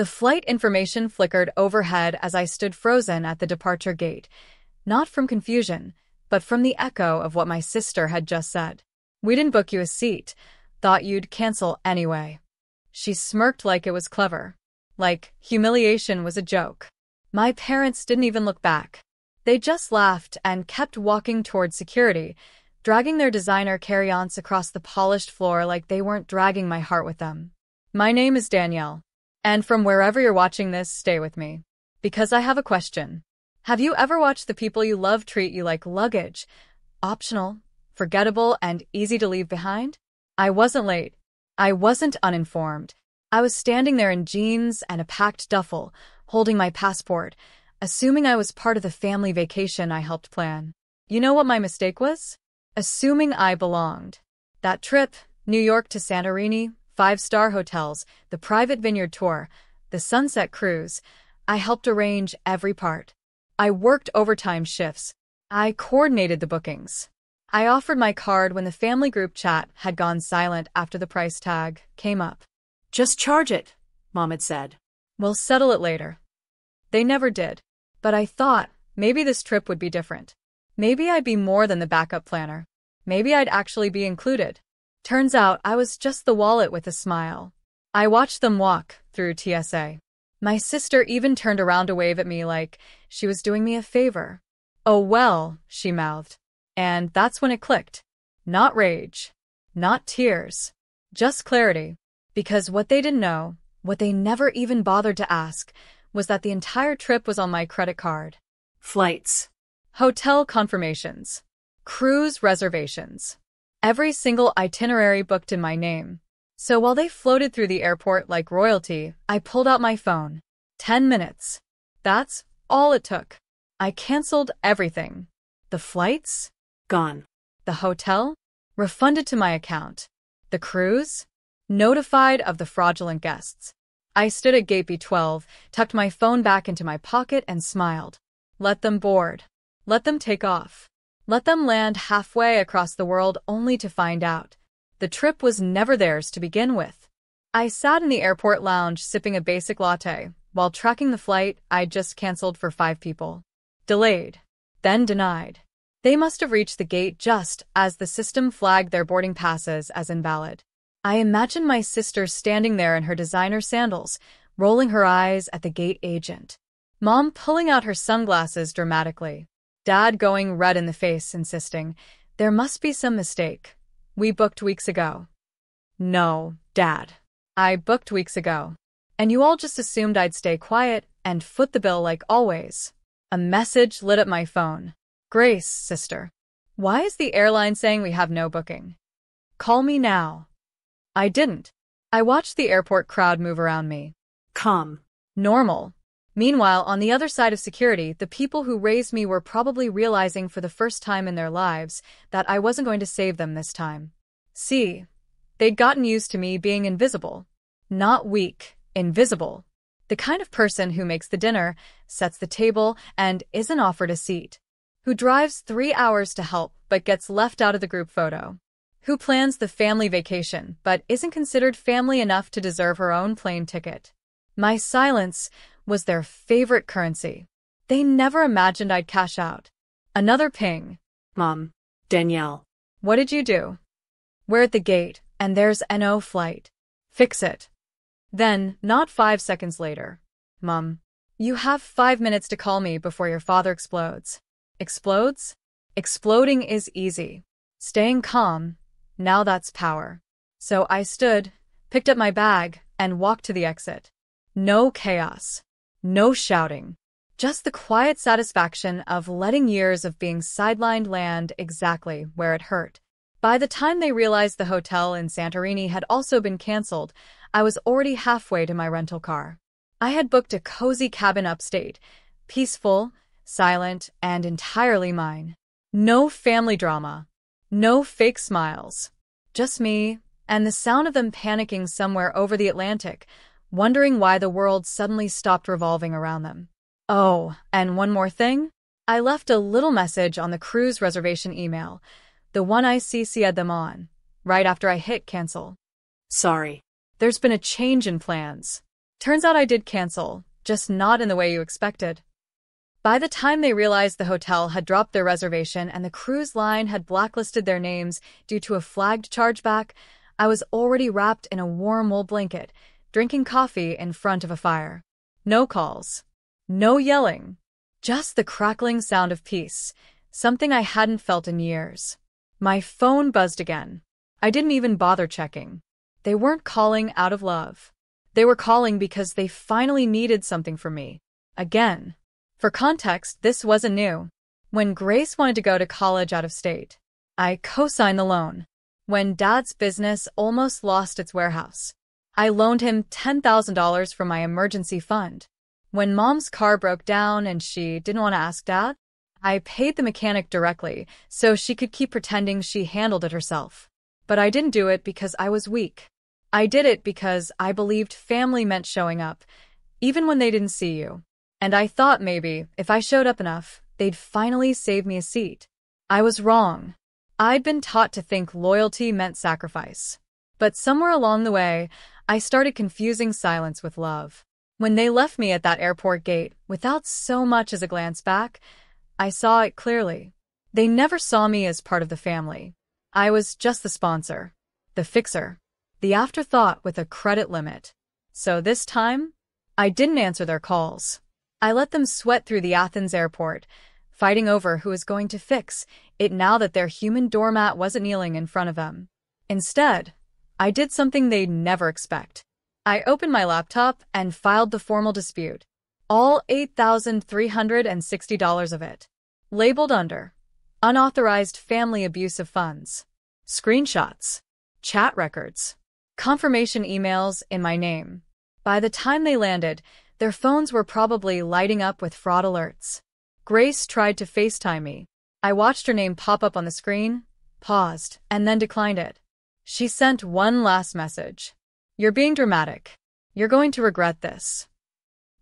The flight information flickered overhead as I stood frozen at the departure gate, not from confusion, but from the echo of what my sister had just said. "We didn't book you a seat. Thought you'd cancel anyway." She smirked like it was clever. Like humiliation was a joke. My parents didn't even look back. They just laughed and kept walking toward security, dragging their designer carry-ons across the polished floor like they weren't dragging my heart with them. "My name is Danielle. And from wherever you're watching this, stay with me. Because I have a question. Have you ever watched the people you love treat you like luggage? Optional, forgettable, and easy to leave behind?" I wasn't late. I wasn't uninformed. I was standing there in jeans and a packed duffel, holding my passport, assuming I was part of the family vacation I helped plan. You know what my mistake was? Assuming I belonged. That trip, New York to Santorini, 5-star hotels, the private vineyard tour, the sunset cruise, I helped arrange every part. I worked overtime shifts. I coordinated the bookings. I offered my card when the family group chat had gone silent after the price tag came up. "Just charge it," Mom had said. "We'll settle it later." They never did. But I thought maybe this trip would be different. Maybe I'd be more than the backup planner. Maybe I'd actually be included. Turns out I was just the wallet with a smile. I watched them walk through TSA. My sister even turned around to wave at me like she was doing me a favor. "Oh well," she mouthed. And that's when it clicked. Not rage. Not tears. Just clarity. Because what they didn't know, what they never even bothered to ask, was that the entire trip was on my credit card. Flights. Hotel confirmations. Cruise reservations. Every single itinerary booked in my name. So while they floated through the airport like royalty, I pulled out my phone. 10 minutes. That's all it took. I canceled everything. The flights? Gone. The hotel? Refunded to my account. The cruise? Notified of the fraudulent guests. I stood at gate B12, tucked my phone back into my pocket and smiled. Let them board. Let them take off. Let them land halfway across the world only to find out the trip was never theirs to begin with. I sat in the airport lounge sipping a basic latte while tracking the flight I'd just canceled for 5 people. Delayed. Then denied. They must have reached the gate just as the system flagged their boarding passes as invalid. I imagined my sister standing there in her designer sandals, rolling her eyes at the gate agent. Mom pulling out her sunglasses dramatically. Dad going red in the face, insisting, "There must be some mistake. We booked weeks ago." "No, Dad. I booked weeks ago. And you all just assumed I'd stay quiet and foot the bill like always." A message lit up my phone. "Grace, sister. Why is the airline saying we have no booking? Call me now." I didn't. I watched the airport crowd move around me. Calm. Normal. Meanwhile, on the other side of security, the people who raised me were probably realizing for the first time in their lives that I wasn't going to save them this time. See, they'd gotten used to me being invisible. Not weak, invisible. The kind of person who makes the dinner, sets the table, and isn't offered a seat. Who drives 3 hours to help but gets left out of the group photo. Who plans the family vacation but isn't considered family enough to deserve her own plane ticket. My silence was their favorite currency. They never imagined I'd cash out. Another ping. "Mom. Danielle." "What did you do?" "We're at the gate, and there's no flight. Fix it." Then, not 5 seconds later. "Mom. You have 5 minutes to call me before your father explodes." Explodes? Exploding is easy. Staying calm, now that's power. So I stood, picked up my bag, and walked to the exit. No chaos. No shouting. Just the quiet satisfaction of letting years of being sidelined land exactly where it hurt. By the time they realized the hotel in Santorini had also been canceled, I was already halfway to my rental car. I had booked a cozy cabin upstate, peaceful, silent, and entirely mine. No family drama. No fake smiles. Just me, and the sound of them panicking somewhere over the Atlantic, wondering why the world suddenly stopped revolving around them. Oh, and one more thing. I left a little message on the cruise reservation email, the one I CC'd them on, right after I hit cancel. "Sorry. There's been a change in plans." Turns out I did cancel, just not in the way you expected. By the time they realized the hotel had dropped their reservation and the cruise line had blacklisted their names due to a flagged chargeback, I was already wrapped in a warm wool blanket, drinking coffee in front of a fire. No calls. No yelling. Just the crackling sound of peace, something I hadn't felt in years. My phone buzzed again. I didn't even bother checking. They weren't calling out of love. They were calling because they finally needed something from me. Again. For context, this wasn't new. When Grace wanted to go to college out of state, I co-signed the loan. When Dad's business almost lost its warehouse, I loaned him $10,000 from my emergency fund. When Mom's car broke down and she didn't want to ask Dad, I paid the mechanic directly so she could keep pretending she handled it herself. But I didn't do it because I was weak. I did it because I believed family meant showing up, even when they didn't see you. And I thought maybe, if I showed up enough, they'd finally save me a seat. I was wrong. I'd been taught to think loyalty meant sacrifice. But somewhere along the way, I started confusing silence with love. When they left me at that airport gate, without so much as a glance back, I saw it clearly. They never saw me as part of the family. I was just the sponsor, the fixer, the afterthought with a credit limit. So this time, I didn't answer their calls. I let them sweat through the Athens airport, fighting over who was going to fix it now that their human doormat wasn't kneeling in front of them. Instead, I did something they'd never expect. I opened my laptop and filed the formal dispute, all $8,360 of it, labeled under unauthorized family abuse of funds, screenshots, chat records, confirmation emails in my name. By the time they landed, their phones were probably lighting up with fraud alerts. Grace tried to FaceTime me. I watched her name pop up on the screen, paused, and then declined it. She sent one last message. You're being dramatic. You're going to regret this.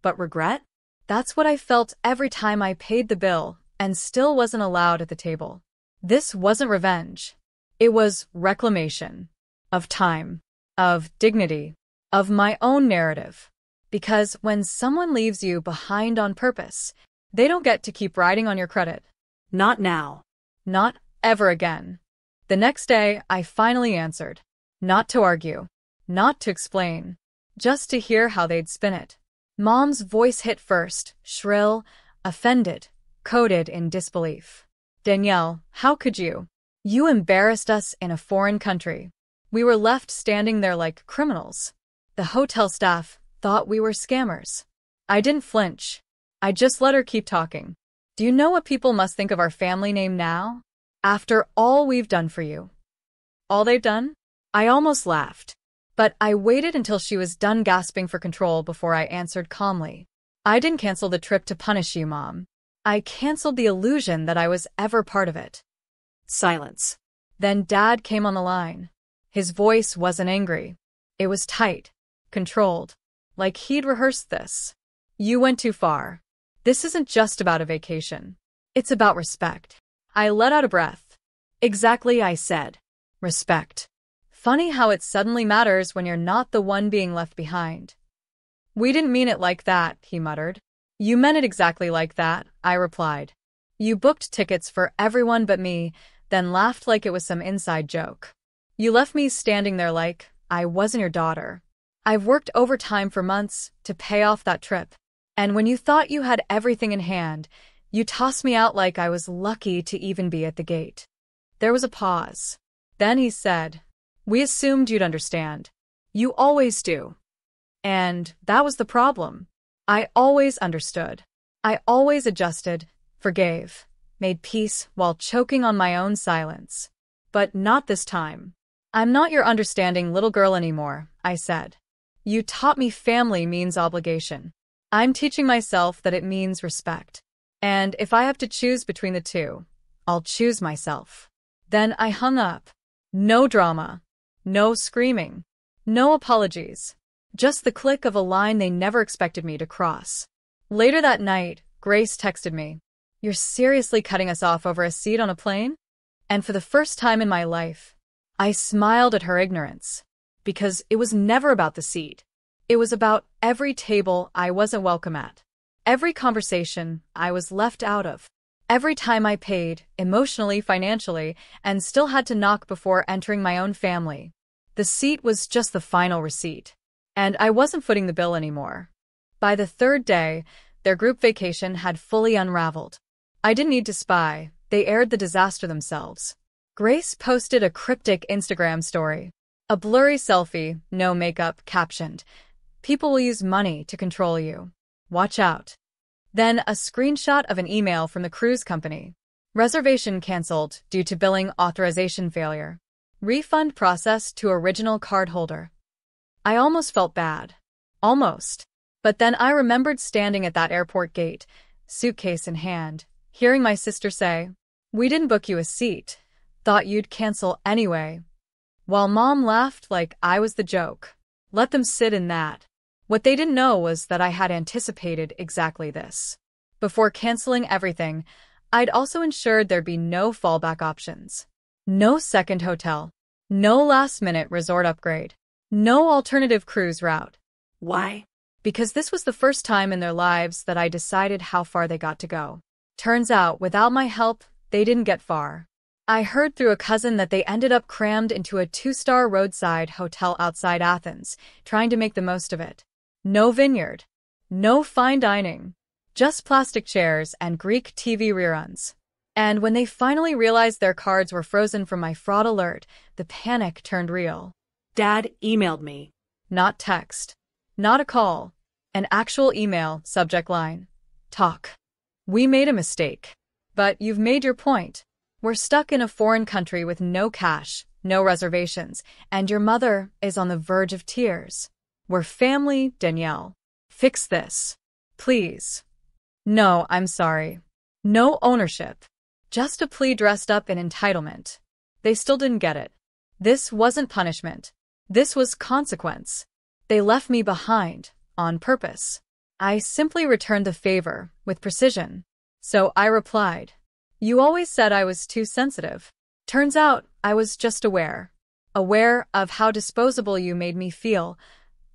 But regret? That's what I felt every time I paid the bill and still wasn't allowed at the table. This wasn't revenge. It was reclamation. Of time. Of dignity. Of my own narrative. Because when someone leaves you behind on purpose, they don't get to keep riding on your credit. Not now. Not ever again. The next day, I finally answered. Not to argue. Not to explain. Just to hear how they'd spin it. Mom's voice hit first, shrill, offended, coded in disbelief. Danielle, how could you? You embarrassed us in a foreign country. We were left standing there like criminals. The hotel staff thought we were scammers. I didn't flinch. I just let her keep talking. Do you know what people must think of our family name now? After all we've done for you. All they've done? I almost laughed. But I waited until she was done gasping for control before I answered calmly. I didn't cancel the trip to punish you, Mom. I canceled the illusion that I was ever part of it. Silence. Then Dad came on the line. His voice wasn't angry. It was tight, controlled. Like he'd rehearsed this. You went too far. This isn't just about a vacation. It's about respect. I let out a breath. Exactly, I said. Respect. Funny how it suddenly matters when you're not the one being left behind. We didn't mean it like that, he muttered. You meant it exactly like that, I replied. You booked tickets for everyone but me, then laughed like it was some inside joke. You left me standing there like I wasn't your daughter. I've worked overtime for months to pay off that trip. And when you thought you had everything in hand, you tossed me out like I was lucky to even be at the gate. There was a pause. Then he said, we assumed you'd understand. You always do. And that was the problem. I always understood. I always adjusted, forgave, made peace while choking on my own silence. But not this time. I'm not your understanding little girl anymore, I said. You taught me family means obligation. I'm teaching myself that it means respect. And if I have to choose between the two, I'll choose myself. Then I hung up. No drama. No screaming. No apologies. Just the click of a line they never expected me to cross. Later that night, Grace texted me. You're seriously cutting us off over a seat on a plane? And for the first time in my life, I smiled at her ignorance. Because it was never about the seat. It was about every table I wasn't welcome at, every conversation I was left out of, every time I paid, emotionally, financially, and still had to knock before entering my own family. The seat was just the final receipt, and I wasn't footing the bill anymore. By the third day, their group vacation had fully unraveled. I didn't need to spy, they aired the disaster themselves. Grace posted a cryptic Instagram story. A blurry selfie, no makeup, captioned, "People will use money to control you. Watch out." Then a screenshot of an email from the cruise company. Reservation canceled due to billing authorization failure. Refund processed to original cardholder. I almost felt bad. Almost. But then I remembered standing at that airport gate, suitcase in hand, hearing my sister say, "We didn't book you a seat. Thought you'd cancel anyway." While Mom laughed like I was the joke. Let them sit in that. What they didn't know was that I had anticipated exactly this. Before canceling everything, I'd also ensured there'd be no fallback options. No second hotel. No last-minute resort upgrade. No alternative cruise route. Why? Because this was the first time in their lives that I decided how far they got to go. Turns out, without my help, they didn't get far. I heard through a cousin that they ended up crammed into a 2-star roadside hotel outside Athens, trying to make the most of it. No vineyard. No fine dining. Just plastic chairs and Greek TV reruns. And when they finally realized their cards were frozen from my fraud alert, the panic turned real. Dad emailed me. Not text. Not a call. An actual email, subject line. Talk. "We made a mistake. But you've made your point. We're stuck in a foreign country with no cash, no reservations, and your mother is on the verge of tears. We're family, Danielle. Fix this. Please." No, I'm sorry. No ownership. Just a plea dressed up in entitlement. They still didn't get it. This wasn't punishment. This was consequence. They left me behind, on purpose. I simply returned the favor, with precision. So I replied, "You always said I was too sensitive. Turns out I was just aware. Aware of how disposable you made me feel,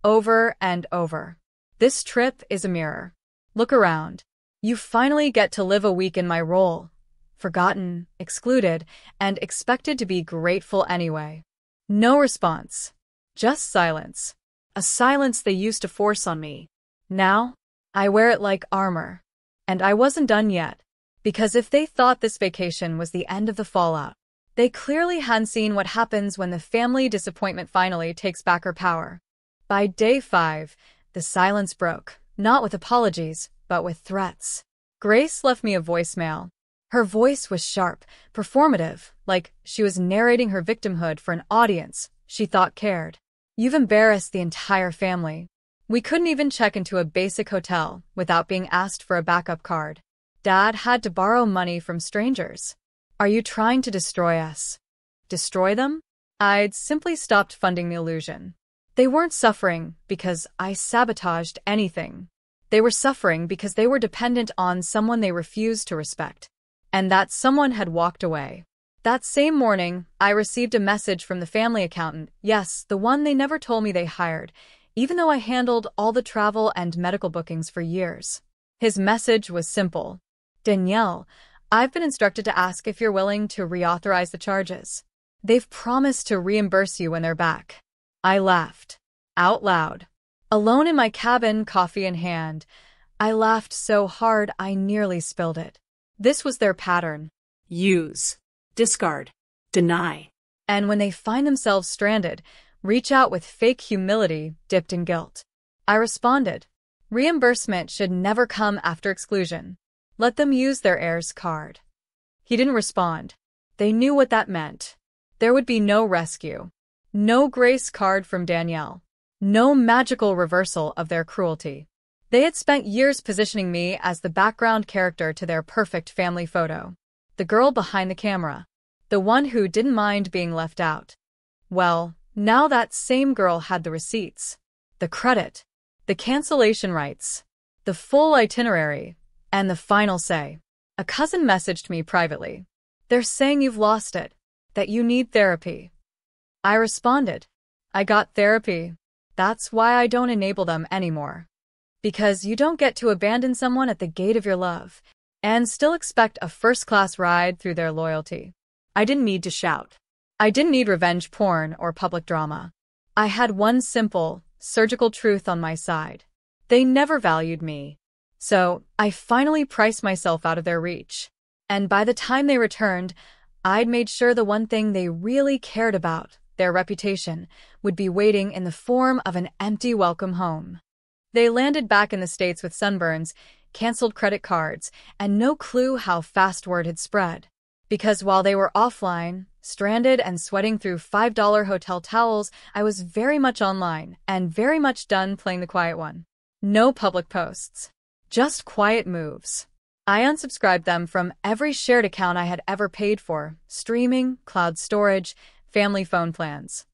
over and over. This trip is a mirror. Look around. You finally get to live a week in my role. Forgotten, excluded, and expected to be grateful anyway." No response. Just silence. A silence they used to force on me. Now, I wear it like armor. And I wasn't done yet. Because if they thought this vacation was the end of the fallout, they clearly hadn't seen what happens when the family disappointment finally takes back her power. By day 5, the silence broke, not with apologies, but with threats. Grace left me a voicemail. Her voice was sharp, performative, like she was narrating her victimhood for an audience she thought cared. "You've embarrassed the entire family. We couldn't even check into a basic hotel without being asked for a backup card. Dad had to borrow money from strangers. Are you trying to destroy us?" Destroy them? I'd simply stopped funding the illusion. They weren't suffering because I sabotaged anything. They were suffering because they were dependent on someone they refused to respect. And that someone had walked away. That same morning, I received a message from the family accountant, yes, the one they never told me they hired, even though I handled all the travel and medical bookings for years. His message was simple. "Danielle, I've been instructed to ask if you're willing to reauthorize the charges. They've promised to reimburse you when they're back." I laughed. Out loud. Alone in my cabin, coffee in hand, I laughed so hard I nearly spilled it. This was their pattern. Use. Discard. Deny. And when they find themselves stranded, reach out with fake humility dipped in guilt. I responded. Reimbursement should never come after exclusion. Let them use their heir's card. He didn't respond. They knew what that meant. There would be no rescue. No grace card from Danielle. No magical reversal of their cruelty. They had spent years positioning me as the background character to their perfect family photo. The girl behind the camera. The one who didn't mind being left out. Well, now that same girl had the receipts. The credit. The cancellation rights. The full itinerary. And the final say. A cousin messaged me privately. "They're saying you've lost it. That you need therapy." I responded. "I got therapy. That's why I don't enable them anymore. Because you don't get to abandon someone at the gate of your love and still expect a first-class ride through their loyalty. I didn't need to shout. I didn't need revenge porn or public drama. I had one simple, surgical truth on my side. They never valued me. So, I finally priced myself out of their reach. And by the time they returned, I'd made sure the one thing they really cared about, their reputation, would be waiting in the form of an empty welcome home. They landed back in the States with sunburns, canceled credit cards, and no clue how fast word had spread. Because while they were offline, stranded and sweating through $5 hotel towels, I was very much online and very much done playing the quiet one. No public posts. Just quiet moves. I unsubscribed them from every shared account I had ever paid for, streaming, cloud storage, family phone plans.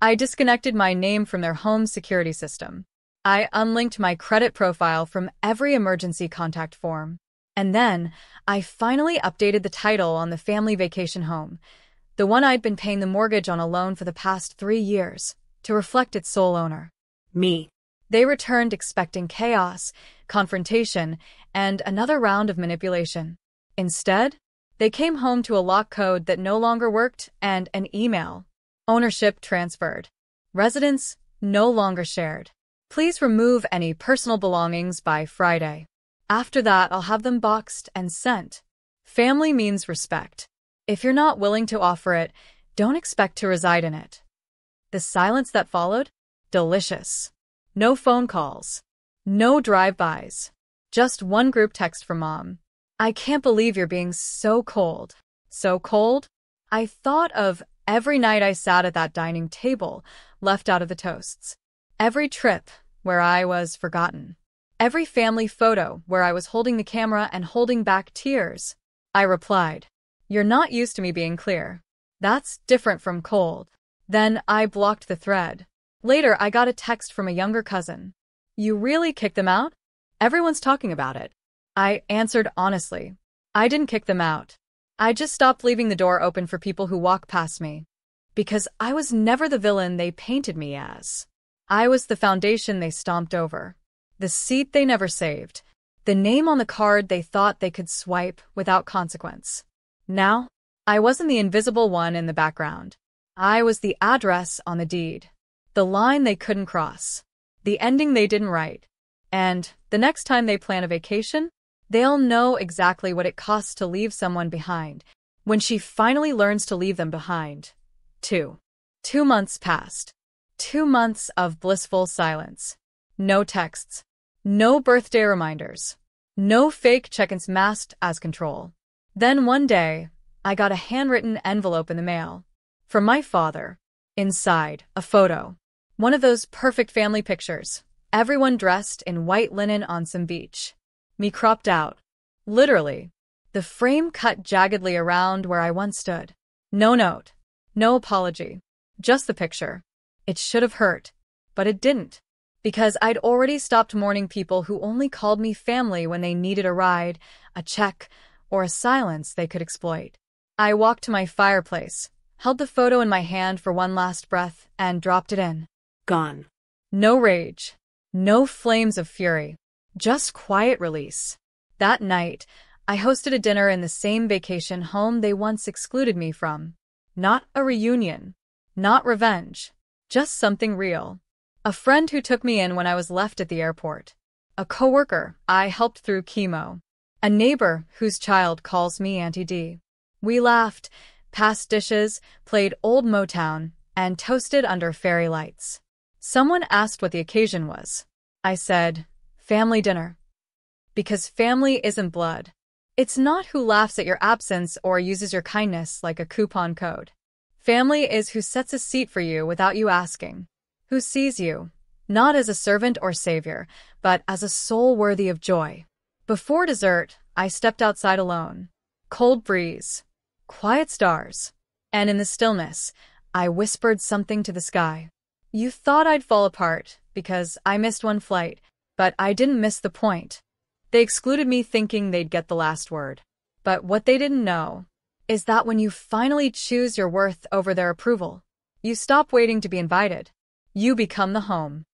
I disconnected my name from their home security system. I unlinked my credit profile from every emergency contact form. And then, I finally updated the title on the family vacation home, the one I'd been paying the mortgage on alone for the past 3 years, to reflect its sole owner. Me. They returned expecting chaos, confrontation, and another round of manipulation. Instead, they came home to a lock code that no longer worked and an email. Ownership transferred. Residence no longer shared. Please remove any personal belongings by Friday. After that, I'll have them boxed and sent. Family means respect. If you're not willing to offer it, don't expect to reside in it. The silence that followed? Delicious. No phone calls. No drive-bys. Just one group text from Mom. I can't believe you're being so cold. So cold? I thought of every night I sat at that dining table, left out of the toasts. Every trip where I was forgotten. Every family photo where I was holding the camera and holding back tears. I replied, "You're not used to me being clear. That's different from cold." Then I blocked the thread. Later, I got a text from a younger cousin. "You really kicked them out? Everyone's talking about it." I answered honestly. I didn't kick them out. I just stopped leaving the door open for people who walk past me. Because I was never the villain they painted me as. I was the foundation they stomped over. The seat they never saved. The name on the card they thought they could swipe without consequence. Now, I wasn't the invisible one in the background. I was the address on the deed. The line they couldn't cross. The ending they didn't write. And the next time they plan a vacation, they'll know exactly what it costs to leave someone behind when she finally learns to leave them behind. 2 months passed. 2 months of blissful silence. No texts. No birthday reminders. No fake check-ins masked as control. Then one day, I got a handwritten envelope in the mail. From my father. Inside, a photo. One of those perfect family pictures. Everyone dressed in white linen on some beach. Me cropped out. Literally. The frame cut jaggedly around where I once stood. No note. No apology. Just the picture. It should have hurt. But it didn't. Because I'd already stopped mourning people who only called me family when they needed a ride, a check, or a silence they could exploit. I walked to my fireplace, held the photo in my hand for one last breath, and dropped it in. Gone. No rage. No flames of fury. Just quiet release. That night, I hosted a dinner in the same vacation home they once excluded me from. Not a reunion. Not revenge. Just something real. A friend who took me in when I was left at the airport. A coworker I helped through chemo. A neighbor whose child calls me Auntie D. We laughed, passed dishes, played old Motown, and toasted under fairy lights. Someone asked what the occasion was. I said, family dinner. Because family isn't blood. It's not who laughs at your absence or uses your kindness like a coupon code. Family is who sets a seat for you without you asking. Who sees you, not as a servant or savior, but as a soul worthy of joy. Before dessert, I stepped outside alone. Cold breeze. Quiet stars. And in the stillness, I whispered something to the sky. You thought I'd fall apart because I missed one flight, but I didn't miss the point. They excluded me thinking they'd get the last word. But what they didn't know is that when you finally choose your worth over their approval, you stop waiting to be invited. You become the home.